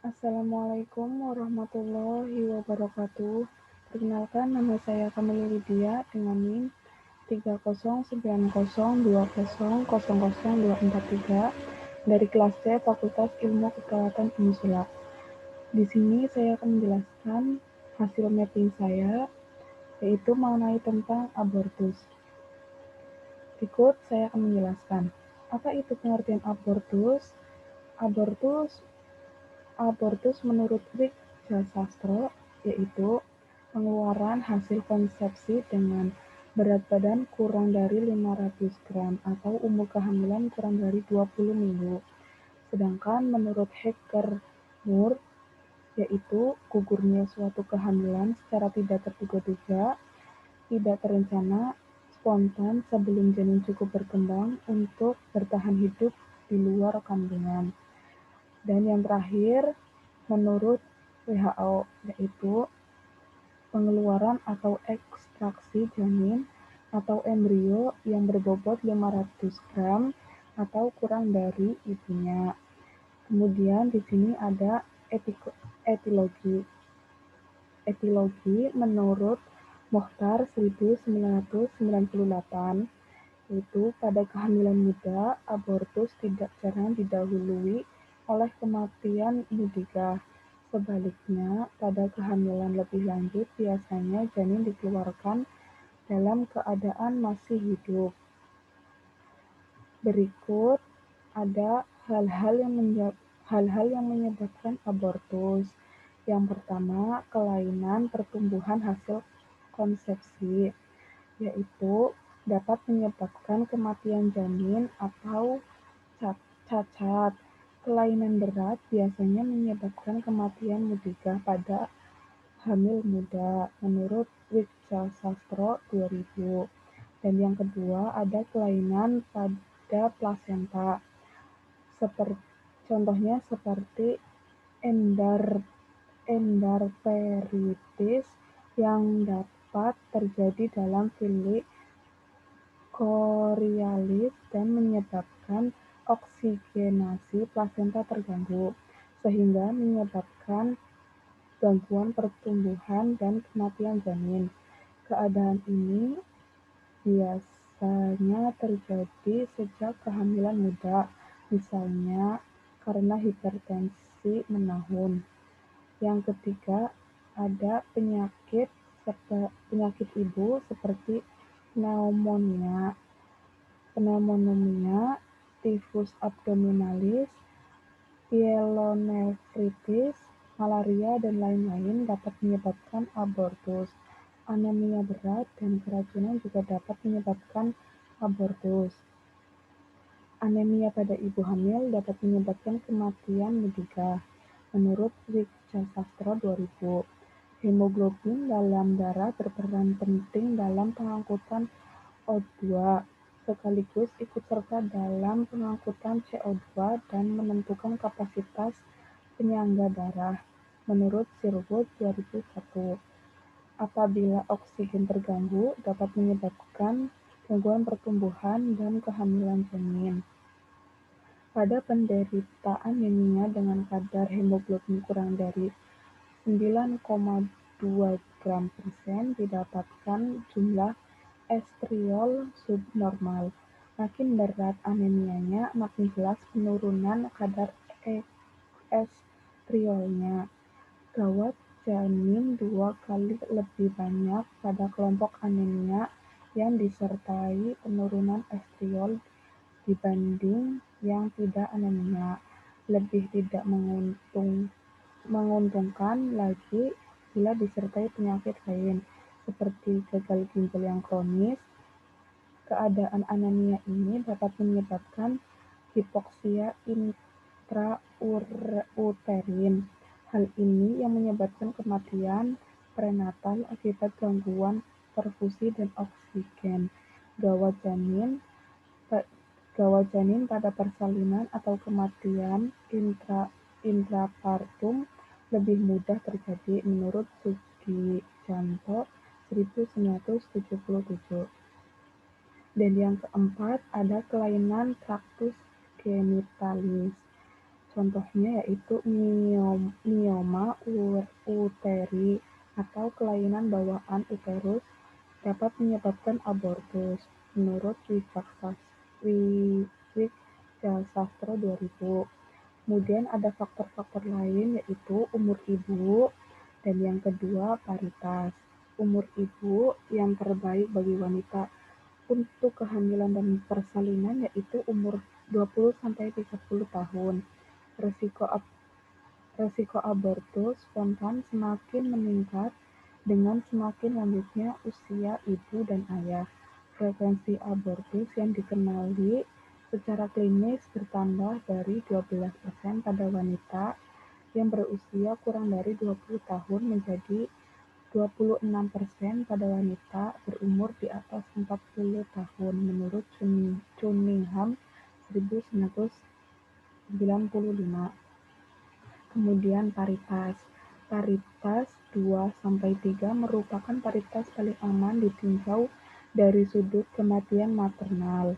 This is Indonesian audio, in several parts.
Assalamualaikum warahmatullahi wabarakatuh. Perkenalkan, nama saya Kamili Lydia dengan NIM 3090200000243 dari kelas C Fakultas Ilmu Keperawatan Unisula. Di sini saya akan menjelaskan hasil mapping saya, yaitu mengenai tentang abortus. Berikut saya akan menjelaskan. Apa itu pengertian abortus? Abortus Abortus menurut Wijaya yaitu pengeluaran hasil konsepsi dengan berat badan kurang dari 500 gram atau umur kehamilan kurang dari 20 minggu. Sedangkan menurut Hecker-Moore, yaitu gugurnya suatu kehamilan secara tidak terduga-duga, tidak terencana, spontan sebelum janin cukup berkembang untuk bertahan hidup di luar kandungan. Dan yang terakhir, menurut WHO, yaitu pengeluaran atau ekstraksi janin atau embrio yang berbobot 500 gram atau kurang dari ibunya. Kemudian di sini ada etiologi. Etiologi menurut Mokhtar 1998, yaitu pada kehamilan muda, abortus tidak jarang didahului oleh kematian mudigah. Sebaliknya, pada kehamilan lebih lanjut biasanya janin dikeluarkan dalam keadaan masih hidup. Berikut ada hal-hal yang menyebabkan abortus. Yang pertama, kelainan pertumbuhan hasil konsepsi, yaitu dapat menyebabkan kematian janin atau cacat. Kelainan berat biasanya menyebabkan kematian mudigah pada hamil muda, menurut Wijaya 2000. Dan yang kedua, ada kelainan pada plasenta. Contohnya seperti endarteritis yang dapat terjadi dalam Filli choriolis dan menyebabkan oksigenasi plasenta terganggu, sehingga menyebabkan gangguan pertumbuhan dan kematian janin. Keadaan ini biasanya terjadi sejak kehamilan muda, misalnya karena hipertensi menahun. Yang ketiga, ada penyakit ibu seperti pneumonia, tifus abdominalis, pyelonefritis, malaria, dan lain-lain dapat menyebabkan abortus. Anemia berat dan keracunan juga dapat menyebabkan abortus. Anemia pada ibu hamil dapat menyebabkan kematian mudigah, menurut Wijaya 2000. Hemoglobin dalam darah berperan penting dalam pengangkutan O2, sekaligus ikut serta dalam pengangkutan CO2 dan menentukan kapasitas penyangga darah, menurut Sherwood 2001. Apabila oksigen terganggu, dapat menyebabkan gangguan pertumbuhan dan kehamilan janin. Pada penderita anemia dengan kadar hemoglobin kurang dari 9,2 gram persen didapatkan jumlah estriol subnormal. Makin berat anemianya, makin jelas penurunan kadar estriolnya. Gawat janin 2 kali lebih banyak pada kelompok anemia yang disertai penurunan estriol dibanding yang tidak anemia. Lebih tidak menguntungkan lagi bila disertai penyakit lain, seperti gagal ginjal yang kronis. Keadaan anemia ini dapat menyebabkan hipoksia intrauterin. Hal ini yang menyebabkan kematian prenatal akibat gangguan perfusi dan oksigen. Gawat janin pada persalinan atau kematian intrapartum lebih mudah terjadi, menurut Sugijanto 1977. Dan yang keempat, ada kelainan traktus genitalis. Contohnya yaitu mioma uteri atau kelainan bawaan uterus dapat menyebabkan abortus, menurut Wikidsastra 2000. Kemudian ada faktor-faktor lain yaitu umur ibu, dan yang kedua paritas. Umur ibu yang terbaik bagi wanita untuk kehamilan dan persalinan yaitu umur 20-30 tahun. Risiko Risiko abortus spontan semakin meningkat dengan semakin lanjutnya usia ibu dan ayah. Frekuensi abortus yang dikenali secara klinis bertambah dari 12% pada wanita yang berusia kurang dari 20 tahun menjadi 26% pada wanita berumur di atas 40 tahun menurut Cunningham 1995. Kemudian paritas. Paritas 2-3 merupakan paritas paling aman ditinjau dari sudut kematian maternal.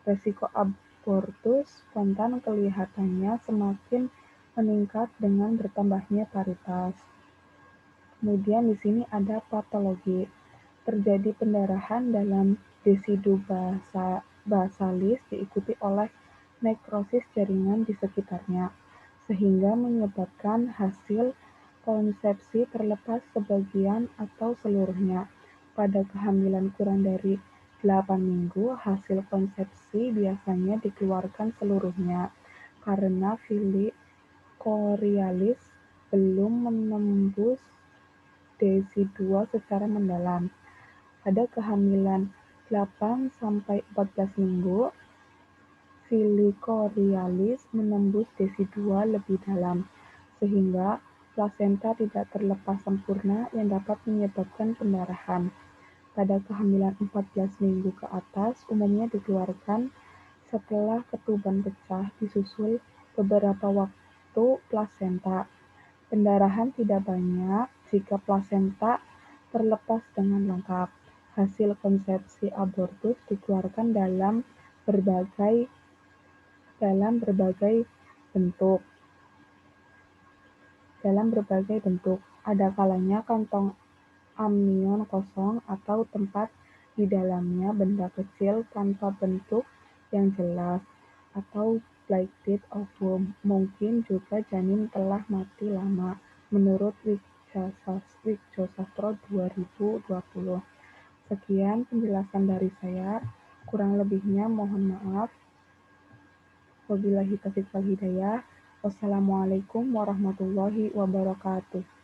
Resiko abortus spontan kelihatannya semakin meningkat dengan bertambahnya paritas. Kemudian di sini ada patologi. Terjadi pendarahan dalam desidu basalis diikuti oleh nekrosis jaringan di sekitarnya, sehingga menyebabkan hasil konsepsi terlepas sebagian atau seluruhnya. Pada kehamilan kurang dari 8 minggu, hasil konsepsi biasanya dikeluarkan seluruhnya karena fili choriolis belum menembus desidua secara mendalam. Pada kehamilan 8-14 minggu, fili choriolis menembus desidua lebih dalam, sehingga plasenta tidak terlepas sempurna yang dapat menyebabkan pendarahan. Pada kehamilan 14 minggu ke atas umumnya dikeluarkan setelah ketuban pecah disusul beberapa waktu plasenta. Pendarahan tidak banyak jika plasenta terlepas dengan lengkap. Hasil konsepsi abortus dikeluarkan berbagai berbagai bentuk. Ada kalanya kantong amnion kosong atau tempat di dalamnya benda kecil tanpa bentuk yang jelas, atau blighted ovum. Mungkin juga janin telah mati lama, menurut Wikidsastra 2020. Sekian penjelasan dari saya, kurang lebihnya mohon maaf. Wabillahi taufiq wal hidayah. Wassalamualaikum warahmatullahi wabarakatuh.